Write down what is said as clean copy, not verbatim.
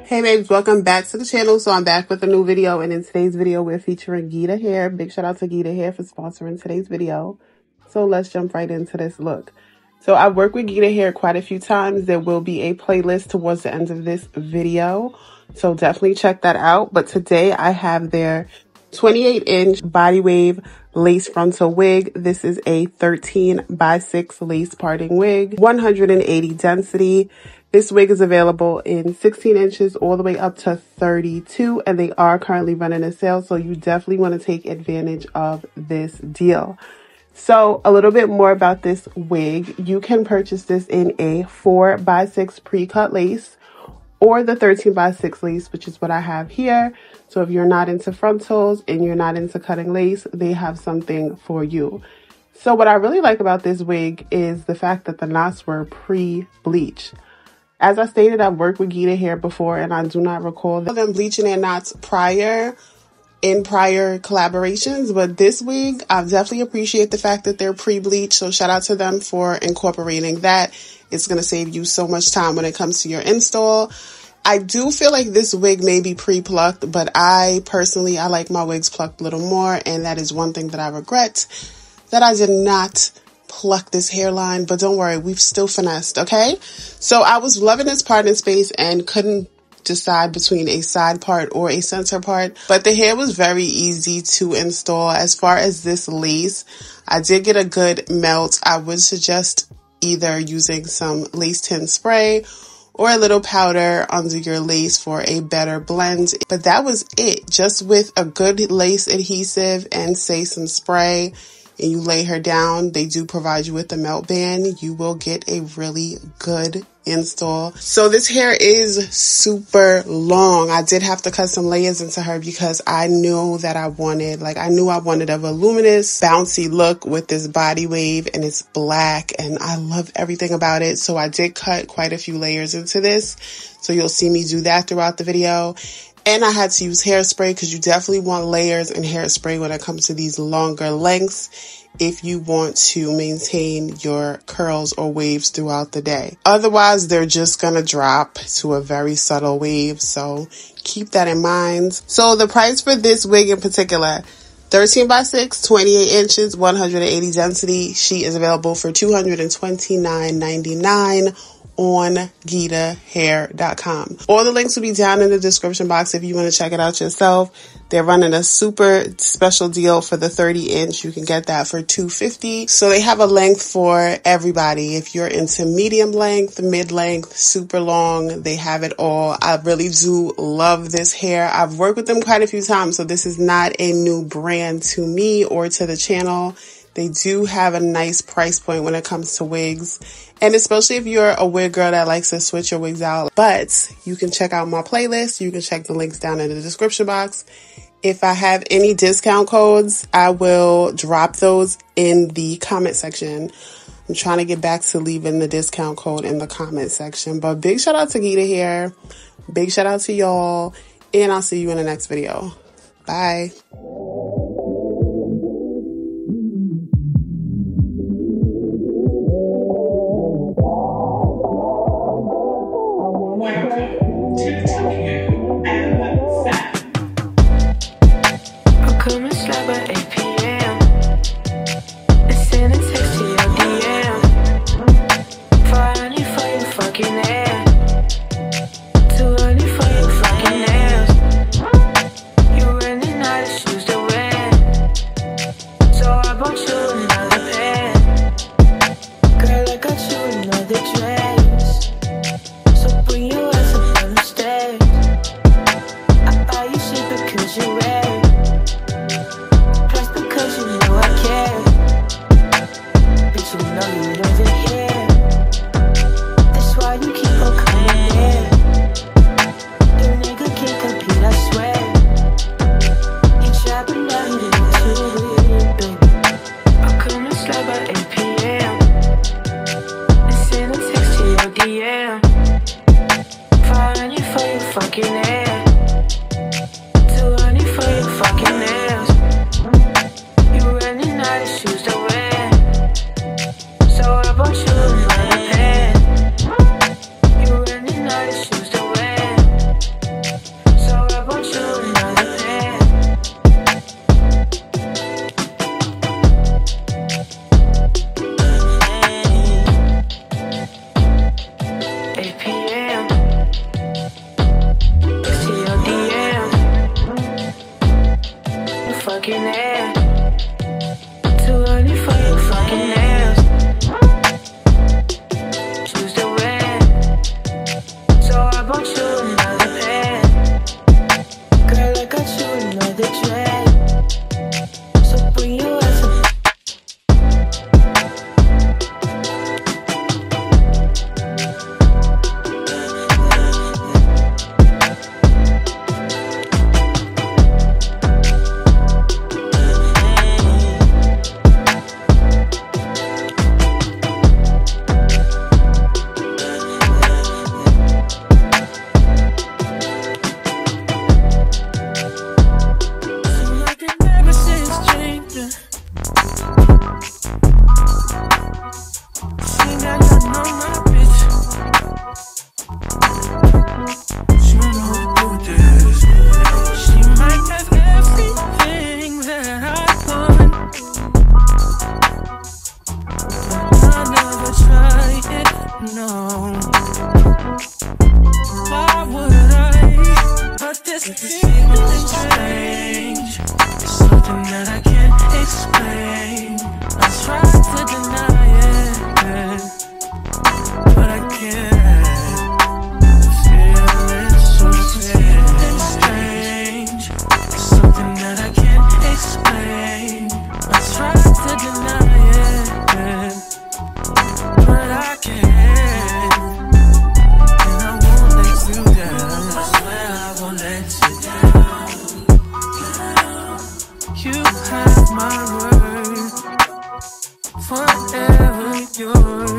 Hey babes, welcome back to the channel. So I'm back with a new video, and in today's video we're featuring Geeta Hair. Big shout out to Geeta Hair for sponsoring today's video. So let's jump right into this look. So I've worked with Geeta Hair quite a few times. There will be a playlist towards the end of this video, so definitely check that out. But today I have their 28-inch body wave lace frontal wig. This is a 13x6 lace parting wig, 180 density. This wig is available in 16 inches all the way up to 32, and they are currently running a sale, so you definitely want to take advantage of this deal. So a little bit more about this wig. You can purchase this in a 4x6 pre-cut lace or the 13x6 lace, which is what I have here. So if you're not into frontals and you're not into cutting lace, they have something for you. So what I really like about this wig is the fact that the knots were pre-bleach. As I stated, I've worked with Geeta Hair before, and I do not recall them bleaching their knots in prior collaborations. But this wig, I definitely appreciate the fact that they're pre-bleached. So shout out to them for incorporating that. It's going to save you so much time when it comes to your install. I do feel like this wig may be pre-plucked, but I personally like my wigs plucked a little more. And that is one thing that I regret, that I did not pluck this hairline, but don't worry, we've still finessed, okay? So I was loving this part in space and couldn't decide between a side part or a center part, but the hair was very easy to install. As far as this lace, I did get a good melt. I would suggest either using some lace tint spray or a little powder under your lace for a better blend. But that was it. Just with a good lace adhesive and say some spray, and you lay her down, they do provide you with a melt band. You will get a really good install. So this hair is super long. I did have to cut some layers into her because I knew that I wanted a voluminous, bouncy look with this body wave, and it's black, and I love everything about it. So I did cut quite a few layers into this. So you'll see me do that throughout the video. And I had to use hairspray because you definitely want layers and hairspray when it comes to these longer lengths if you want to maintain your curls or waves throughout the day. Otherwise, they're just going to drop to a very subtle wave. So keep that in mind. So the price for this wig in particular, 13x6, 28 inches, 180 density. She is available for $229.99. on GeetaHair.com. All the links will be down in the description box if you want to check it out yourself. They're running a super special deal for the 30-inch. You can get that for $250. So they have a length for everybody. If you're into medium length, mid-length, super long, they have it all. I really do love this hair. I've worked with them quite a few times, so this is not a new brand to me or to the channel. They do have a nice price point when it comes to wigs. And especially if you're a wig girl that likes to switch your wigs out. But you can check out my playlist. You can check the links down in the description box. If I have any discount codes, I will drop those in the comment section. I'm trying to get back to leaving the discount code in the comment section. But big shout out to Geeta Hair. Big shout out to y'all. And I'll see you in the next video. Bye. You really know the shoes to wear. fucking air. Too early for your fucking nails. Choose the red, so I bought you another pair. Girl, I got you another dread, so bring your ass up. You have my word, forever yours.